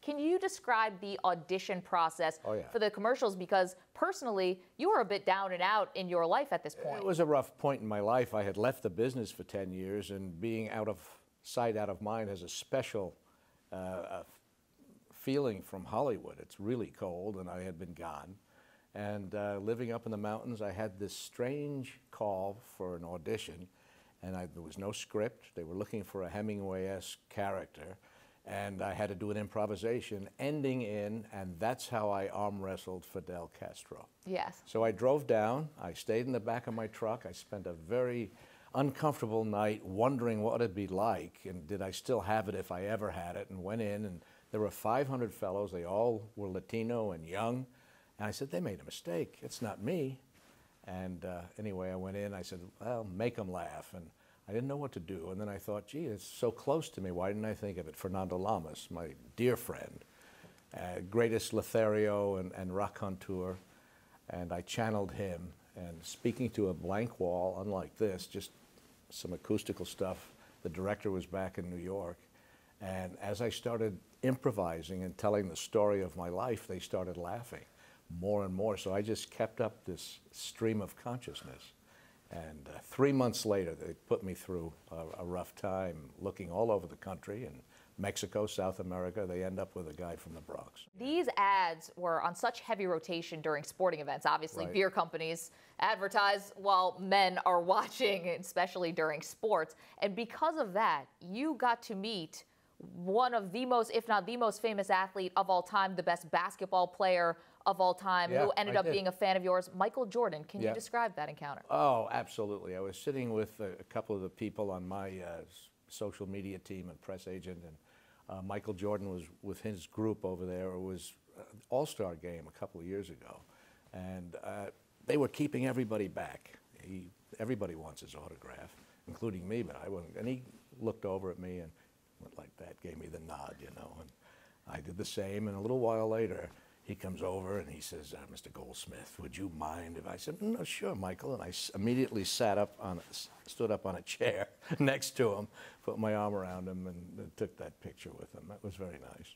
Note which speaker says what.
Speaker 1: Can you describe the audition process for the commercials? Because personally, you were a bit down and out in your life at this point.
Speaker 2: It was a rough point in my life. I had left the business for 10 years, and being out of sight, out of mind has a special feeling from Hollywood. It's really cold, and I had been gone. And living up in the mountains, I had this strange call for an audition, and there was no script. They were looking for a Hemingway-esque character, and I had to do an improvisation ending in, and that's how I arm wrestled Fidel Castro.
Speaker 1: Yes.
Speaker 2: So I drove down, I stayed in the back of my truck, I spent a very uncomfortable night wondering what it'd be like, and did I still have it if I ever had it, and went in, and there were 500 fellows, they all were Latino and young, and I said, they made a mistake, it's not me. And anyway, I went in, I said, well, make them laugh. And I didn't know what to do. And then I thought, gee, it's so close to me. Why didn't I think of it? Fernando Lamas, my dear friend, greatest Lothario and raconteur. And I channeled him. And speaking to a blank wall, unlike this, just some acoustical stuff. The director was back in New York. And as I started improvising and telling the story of my life, they started laughing more and more. So I just kept up this stream of consciousness. And 3 months later, they put me through a rough time looking all over the country, in Mexico, South America. They end up with a guy from the Bronx.
Speaker 1: These ads were on such heavy rotation during sporting events. Obviously,
Speaker 2: Right.
Speaker 1: Beer companies advertise while men are watching, especially during sports. And because of that, you got to meet one of the most, if not the most famous athlete of all time, the best basketball player of all time, who ended up being a fan of yours, Michael Jordan. Can you describe that encounter?
Speaker 2: Oh, absolutely. I was sitting with a couple of the people on my social media team and press agent, and Michael Jordan was with his group over there. It was an all-star game a couple of years ago, and they were keeping everybody back. Everybody wants his autograph, including me, but I wasn't. And he looked over at me and went like that, gave me the nod, you know, and I did the same. And a little while later, he comes over and he says, Mr. Goldsmith, would you mind if I said, no, sure, Michael. And I immediately stood up on a chair next to him, put my arm around him, and took that picture with him. That was very nice.